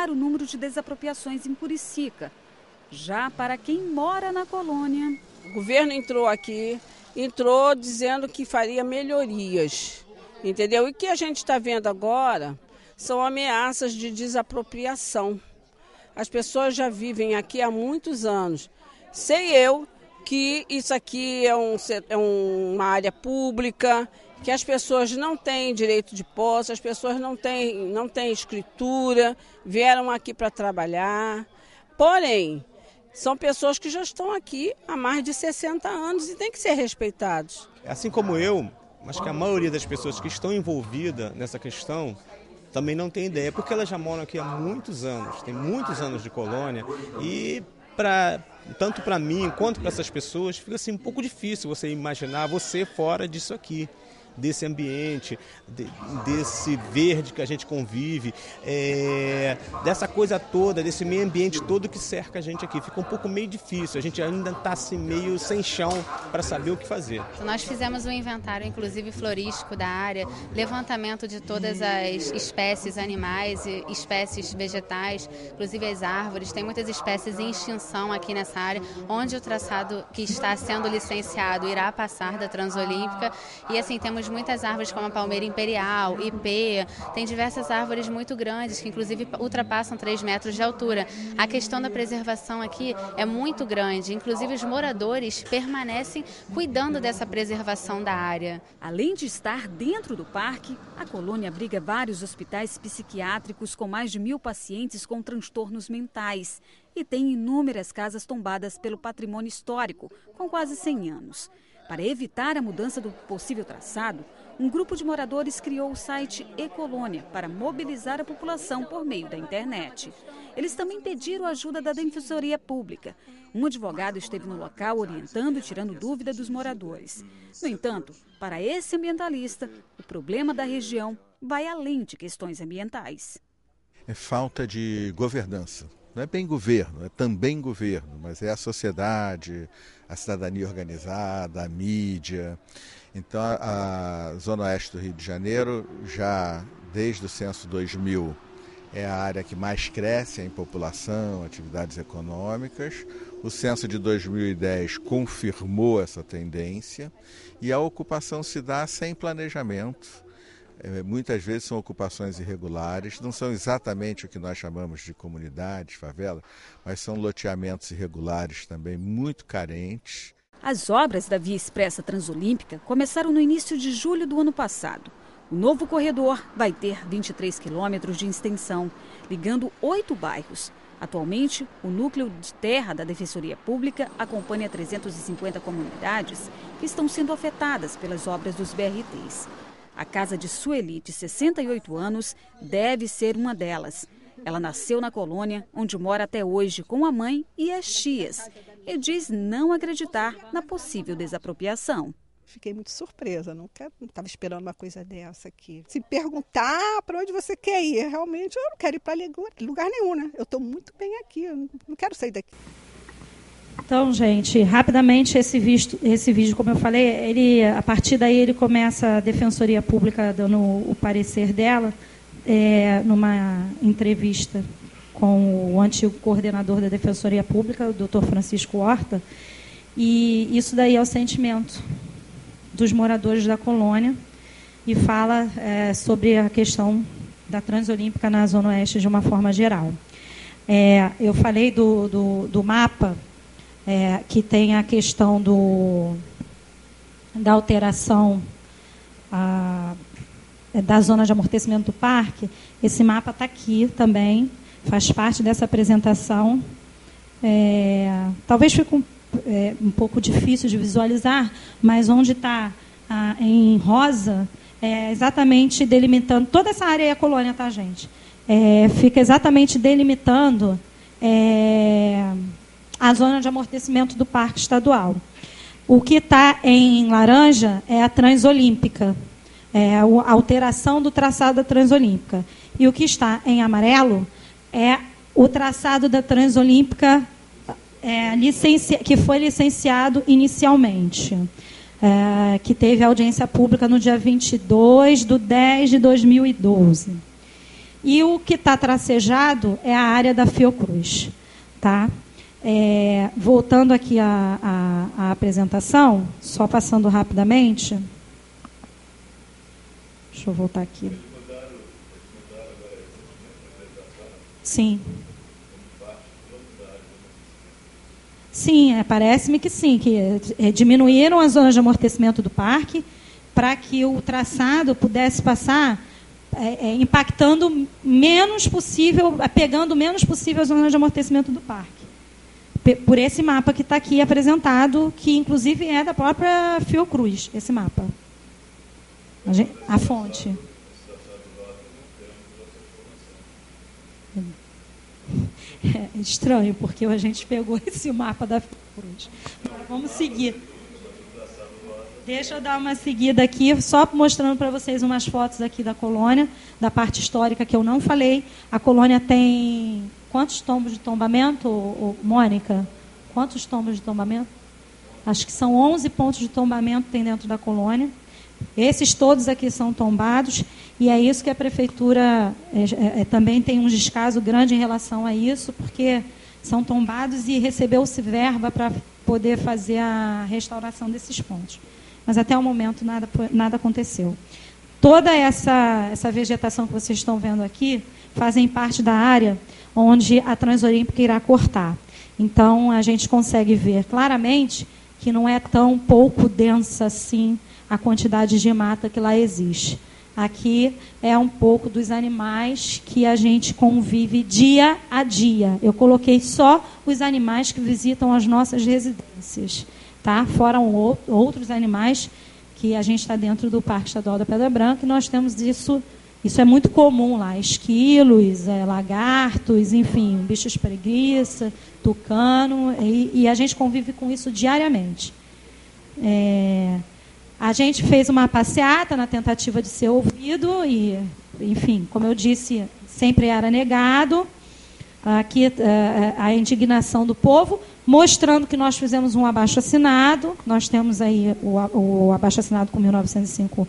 o número de desapropriações em Curicica. Já para quem mora na colônia... O governo entrou dizendo que faria melhorias, entendeu? E o que a gente está vendo agora são ameaças de desapropriação. As pessoas já vivem aqui há muitos anos. Sei eu que isso aqui é uma área pública, que as pessoas não têm direito de posse, as pessoas não têm escritura, vieram aqui para trabalhar. Porém, são pessoas que já estão aqui há mais de 60 anos e têm que ser respeitados. Assim como eu, acho que a maioria das pessoas que estão envolvidas nessa questão também não tem ideia, porque elas já moram aqui há muitos anos, tem muitos anos de colônia e tanto para mim quanto para essas pessoas fica assim um pouco difícil você imaginar você fora disso aqui, desse ambiente, desse verde que a gente convive, dessa coisa toda, desse meio ambiente todo que cerca a gente aqui. Fica um pouco meio difícil, a gente ainda está assim, meio sem chão para saber o que fazer. Nós fizemos um inventário, inclusive florístico da área, levantamento de todas as espécies animais e espécies vegetais, inclusive as árvores. Tem muitas espécies em extinção aqui nessa área, onde o traçado que está sendo licenciado irá passar da Transolímpica. E assim, temos muitas árvores como a palmeira imperial, ipê, tem diversas árvores muito grandes que inclusive ultrapassam 3 metros de altura. A questão da preservação aqui é muito grande, inclusive os moradores permanecem cuidando dessa preservação da área. Além de estar dentro do parque, a colônia abriga vários hospitais psiquiátricos com mais de 1.000 pacientes com transtornos mentais e tem inúmeras casas tombadas pelo patrimônio histórico, com quase 100 anos. Para evitar a mudança do possível traçado, um grupo de moradores criou o site E-Colônia para mobilizar a população por meio da internet. Eles também pediram a ajuda da Defensoria Pública. Um advogado esteve no local orientando e tirando dúvida dos moradores. No entanto, para esse ambientalista, o problema da região vai além de questões ambientais. É falta de governança. Não é bem governo, é também governo, mas é a sociedade, a cidadania organizada, a mídia. Então, a Zona Oeste do Rio de Janeiro, já desde o censo 2000, é a área que mais cresce em população, atividades econômicas. O censo de 2010 confirmou essa tendência e a ocupação se dá sem planejamento. Muitas vezes são ocupações irregulares, não são exatamente o que nós chamamos de comunidades, favelas, mas são loteamentos irregulares também muito carentes. As obras da Via Expressa Transolímpica começaram no início de julho do ano passado. O novo corredor vai ter 23 quilômetros de extensão, ligando 8 bairros. Atualmente, o núcleo de terra da Defensoria Pública acompanha 350 comunidades que estão sendo afetadas pelas obras dos BRTs. A casa de Sueli, de 68 anos, deve ser uma delas. Ela nasceu na colônia, onde mora até hoje com a mãe e as tias, e diz não acreditar na possível desapropriação. Fiquei muito surpresa, não estava esperando uma coisa dessa aqui. Se perguntar para onde você quer ir, realmente eu não quero ir para lugar nenhum, né? Eu estou muito bem aqui, eu não quero sair daqui. Então, gente, rapidamente esse vídeo, como eu falei, a partir daí ele começa a Defensoria Pública dando o parecer dela, numa entrevista com o antigo coordenador da Defensoria Pública, o Dr. Francisco Horta, e isso daí é o sentimento dos moradores da colônia e fala sobre a questão da Transolímpica na Zona Oeste de uma forma geral. Eu falei do mapa, que tem a questão da alteração da zona de amortecimento do parque. Esse mapa está aqui também, faz parte dessa apresentação. Talvez fique um pouco difícil de visualizar, mas onde está em rosa, exatamente delimitando, toda essa área é a colônia, tá, gente? Fica exatamente delimitando a zona de amortecimento do Parque Estadual. O que está em laranja é a Transolímpica, a alteração do traçado da Transolímpica. E o que está em amarelo é o traçado da Transolímpica que foi licenciado inicialmente, que teve audiência pública no dia 22/10/2012. E o que está tracejado é a área da Fiocruz. Tá? Voltando aqui à apresentação, só passando rapidamente. Deixa eu voltar aqui. Sim. Sim, parece-me que sim, que diminuíram as zonas de amortecimento do parque para que o traçado pudesse passar impactando menos possível, pegando menos possível as zonas de amortecimento do parque. Por esse mapa que está aqui apresentado, que inclusive é da própria Fiocruz, esse mapa. A fonte. É estranho, porque a gente pegou esse mapa da Fiocruz. Agora vamos seguir. Deixa eu dar uma seguida aqui, só mostrando para vocês umas fotos aqui da colônia, da parte histórica que eu não falei. A colônia tem quantos tombos de tombamento, Mônica? Quantos tombos de tombamento? Acho que são 11 pontos de tombamento que tem dentro da colônia. Esses todos aqui são tombados, e é isso que a prefeitura também tem um descaso grande em relação a isso, porque são tombados e recebeu-se verba para poder fazer a restauração desses pontos. Mas até o momento nada aconteceu. Toda essa vegetação que vocês estão vendo aqui fazem parte da área onde a Transolímpica irá cortar. Então, a gente consegue ver claramente que não é tão pouco densa assim a quantidade de mata que lá existe. Aqui é um pouco dos animais que a gente convive dia a dia. Eu coloquei só os animais que visitam as nossas residências, tá? Fora outros animais que a gente está dentro do Parque Estadual da Pedra Branca, e nós temos isso é muito comum lá, esquilos, lagartos, enfim, bichos preguiça, tucano, e a gente convive com isso diariamente. A gente fez uma passeata na tentativa de ser ouvido e, enfim, como eu disse, sempre era negado. Aqui a indignação do povo, mostrando que nós fizemos um abaixo-assinado. Nós temos aí o abaixo-assinado com 1905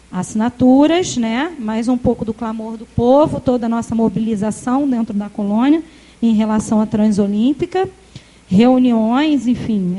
assinaturas, né? Mais um pouco do clamor do povo, toda a nossa mobilização dentro da colônia em relação à Transolímpica, reuniões, enfim,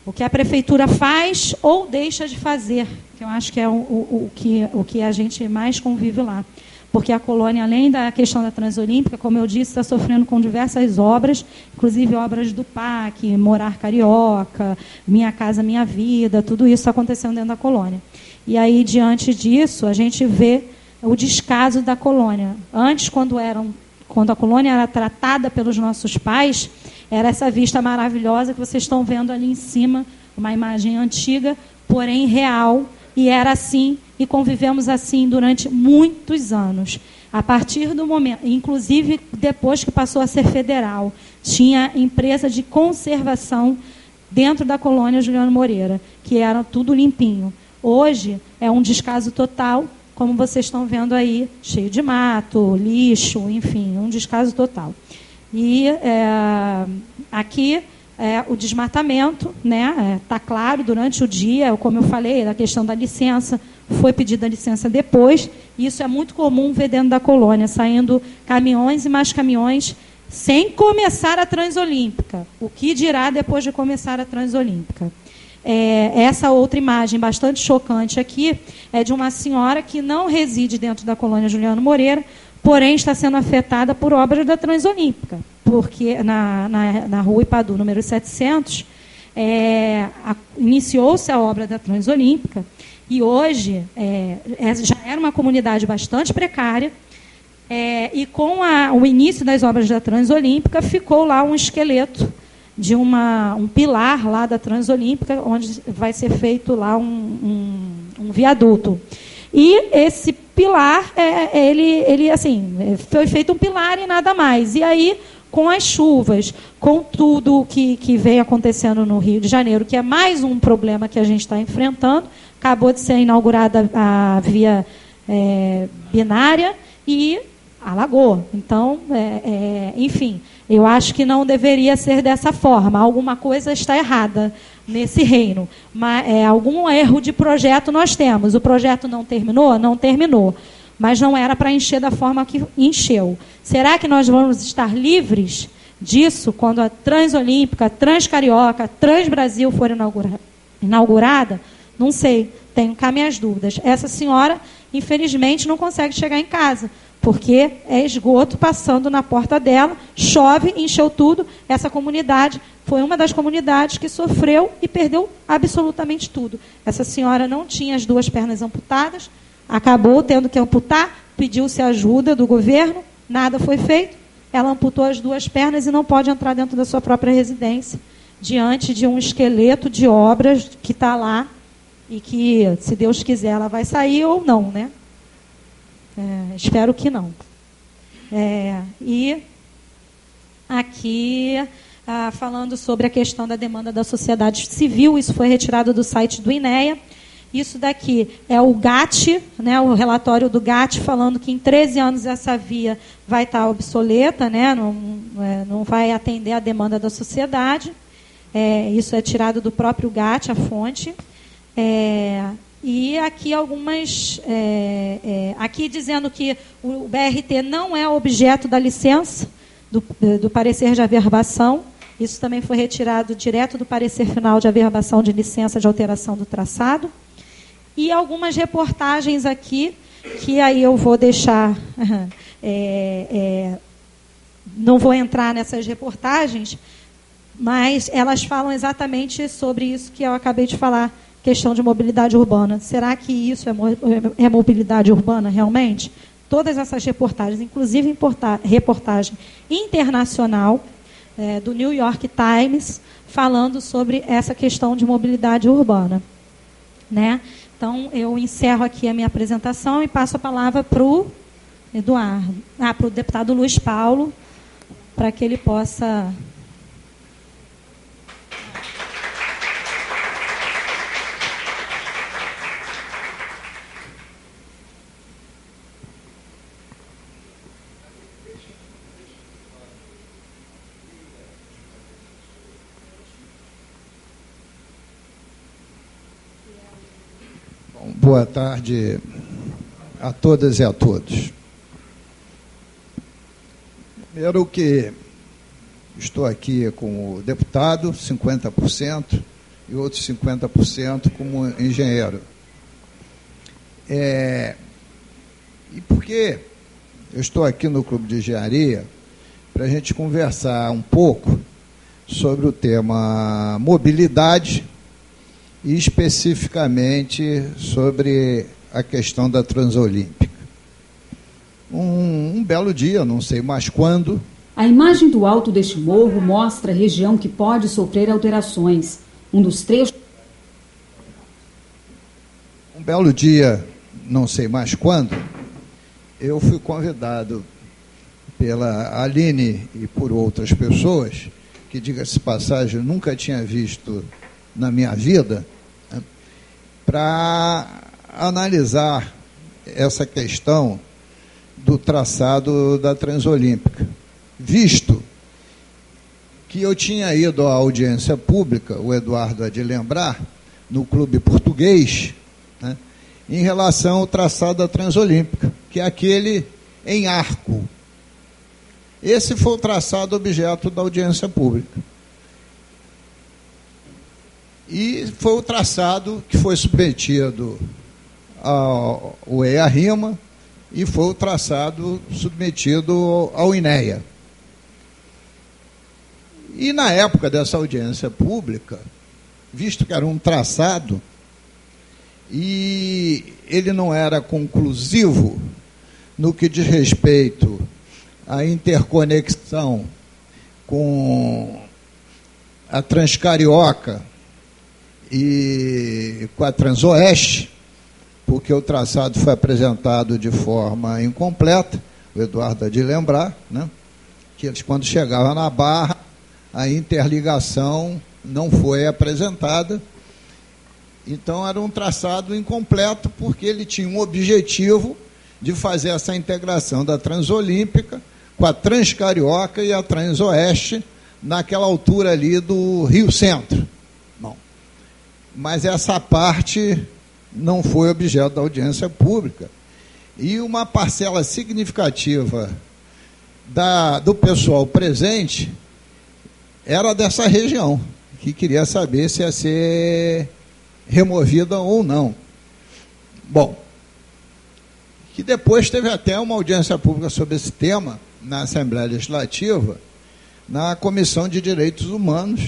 o que a prefeitura faz ou deixa de fazer, que eu acho que é o que a gente mais convive lá. Porque a colônia, além da questão da Transolímpica, como eu disse, está sofrendo com diversas obras, inclusive obras do PAC, Morar Carioca, Minha Casa Minha Vida, tudo isso acontecendo dentro da colônia. E aí, diante disso, a gente vê o descaso da colônia. Antes, quando a colônia era tratada pelos nossos pais, era essa vista maravilhosa que vocês estão vendo ali em cima, uma imagem antiga, porém real, e era assim, e convivemos assim durante muitos anos. A partir do momento, inclusive depois que passou a ser federal, tinha empresa de conservação dentro da colônia Juliano Moreira, que era tudo limpinho. Hoje é um descaso total, como vocês estão vendo aí, cheio de mato, lixo, enfim, um descaso total. E aqui o desmatamento, né? Está claro durante o dia, como eu falei, a questão da licença, foi pedida a licença depois, e isso é muito comum ver dentro da colônia, saindo caminhões e mais caminhões, sem começar a Transolímpica. O que dirá depois de começar a Transolímpica? Essa outra imagem bastante chocante aqui é de uma senhora que não reside dentro da colônia Juliano Moreira, porém está sendo afetada por obras da Transolímpica, porque na Rua Ipadu, número 700, iniciou-se a obra da Transolímpica, e hoje já era uma comunidade bastante precária, e com o início das obras da Transolímpica, ficou lá um esqueleto de um pilar lá da Transolímpica, onde vai ser feito lá um viaduto. E esse pilar, ele assim, foi feito um pilar e nada mais. E aí, com as chuvas, com tudo que vem acontecendo no Rio de Janeiro, que é mais um problema que a gente está enfrentando, acabou de ser inaugurada a via binária e alagou. Então, enfim, eu acho que não deveria ser dessa forma. Alguma coisa está errada nesse reino. Mas algum erro de projeto nós temos. O projeto não terminou? Não terminou. mas não era para encher da forma que encheu. Será que nós vamos estar livres disso quando a Transolímpica, a Transcarioca, a Transbrasil for inaugurada? Não sei, tenho cá minhas dúvidas. Essa senhora, infelizmente, não consegue chegar em casa, porque é esgoto passando na porta dela, chove, encheu tudo. Essa comunidade foi uma das comunidades que sofreu e perdeu absolutamente tudo. Essa senhora não tinha as 2 pernas amputadas, acabou tendo que amputar, pediu-se ajuda do governo, nada foi feito. Ela amputou as 2 pernas e não pode entrar dentro da sua própria residência, diante de um esqueleto de obras que está lá e que, se Deus quiser, ela vai sair ou não, né? Espero que não. E aqui, falando sobre a questão da demanda da sociedade civil, isso foi retirado do site do INEA. Isso daqui é o GAT, né, o relatório do GAT, falando que em 13 anos essa via vai estar obsoleta, né, não vai atender a demanda da sociedade. Isso é tirado do próprio GAT, a fonte. E aqui algumas... aqui dizendo que o BRT não é objeto da licença, do parecer de averbação. Isso também foi retirado direto do parecer final de averbação de licença de alteração do traçado. E algumas reportagens aqui, que aí eu vou deixar... não vou entrar nessas reportagens, mas elas falam exatamente sobre isso que eu acabei de falar, questão de mobilidade urbana. Será que isso é mobilidade urbana realmente? Todas essas reportagens, inclusive reportagem internacional do New York Times, falando sobre essa questão de mobilidade urbana, né? Então, eu encerro aqui a minha apresentação e passo a palavra para o Eduardo, para o deputado Luiz Paulo, para que ele possa... Boa tarde a todas e a todos. Primeiro que estou aqui como deputado, 50%, e outros 50% como engenheiro. E por que eu estou aqui no Clube de Engenharia? Para a gente conversar um pouco sobre o tema mobilidade, e especificamente sobre a questão da Transolímpica. Um belo dia, não sei mais quando... A imagem do alto deste morro mostra a região que pode sofrer alterações. Um dos trechos... Um belo dia, não sei mais quando, eu fui convidado pela Aline e por outras pessoas, que, diga-se de passagem, nunca tinha visto na minha vida, né, para analisar essa questão do traçado da Transolímpica, visto que eu tinha ido à audiência pública, o Eduardo há de lembrar, no Clube Português, né, em relação ao traçado da Transolímpica, que é aquele em arco. Esse foi o traçado objeto da audiência pública. E foi o traçado que foi submetido ao EIA-RIMA e foi o traçado submetido ao INEA. E na época dessa audiência pública, visto que era um traçado e ele não era conclusivo no que diz respeito à interconexão com a Transcarioca e com a Transoeste, porque o traçado foi apresentado de forma incompleta, o Eduardo há de lembrar, né, que eles, quando chegavam na Barra, a interligação não foi apresentada. Então, era um traçado incompleto, porque ele tinha um objetivo de fazer essa integração da Transolímpica com a Transcarioca e a Transoeste, naquela altura ali do Rio Centro. Bom, mas essa parte não foi objeto da audiência pública. e uma parcela significativa do pessoal presente era dessa região, que queria saber se ia ser removida ou não. Bom, que depois teve até uma audiência pública sobre esse tema na Assembleia Legislativa, na Comissão de Direitos Humanos,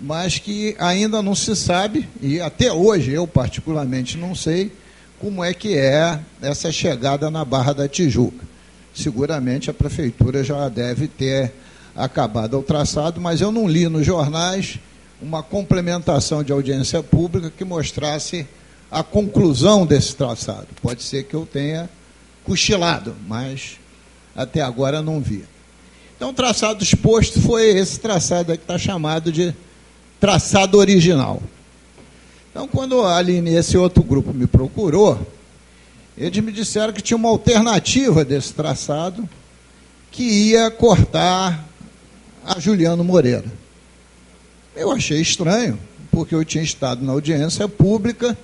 mas que ainda não se sabe, e até hoje eu particularmente não sei, como é que é essa chegada na Barra da Tijuca. Seguramente a Prefeitura já deve ter acabado o traçado, mas eu não li nos jornais uma complementação de audiência pública que mostrasse a conclusão desse traçado. Pode ser que eu tenha cochilado, mas até agora não vi. Então, o traçado exposto foi esse traçado aí que está chamado de traçado original. Então, quando a Aline e esse outro grupo me procurou, eles me disseram que tinha uma alternativa desse traçado que ia cortar a Juliano Moreira. Eu achei estranho, porque eu tinha estado na audiência pública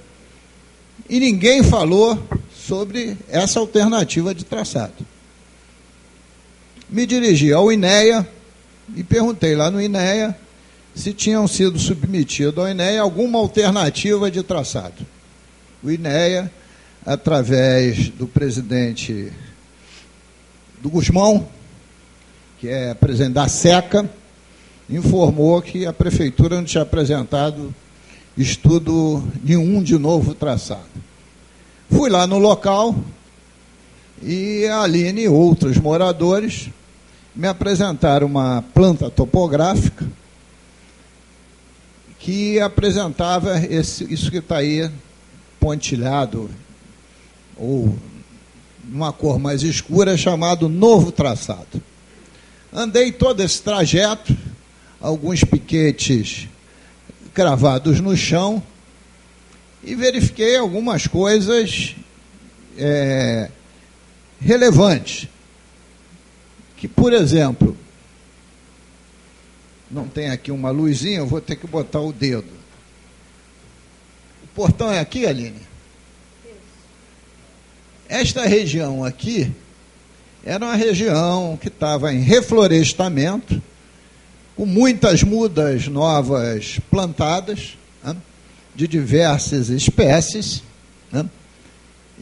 e ninguém falou sobre essa alternativa de traçado. Me dirigi ao INEA e perguntei lá no INEA se tinham sido submetido ao INEA alguma alternativa de traçado. O INEA, através do presidente do Gusmão, que é presidente da SECA, informou que a Prefeitura não tinha apresentado estudo nenhum de novo traçado. Fui lá no local e a Aline e outros moradores me apresentaram uma planta topográfica que apresentava isso que está aí pontilhado, ou numa cor mais escura, chamado novo traçado. Andei todo esse trajeto, alguns piquetes cravados no chão, e verifiquei algumas coisas relevantes. Que, por exemplo, não tem aqui uma luzinha, eu vou ter que botar o dedo. O portão é aqui, Aline? Esta região aqui era uma região que estava em reflorestamento, com muitas mudas novas plantadas, né, de diversas espécies, né,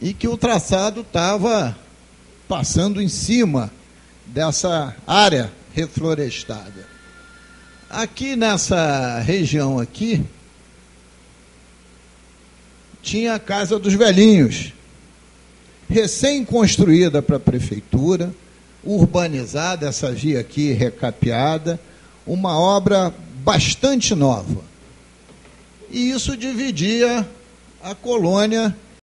e que o traçado estava passando em cima dessa área reflorestada. Aqui nessa região aqui, tinha a Casa dos Velhinhos, recém-construída para a Prefeitura, urbanizada, essa via aqui recapeada, uma obra bastante nova. E isso dividia a colônia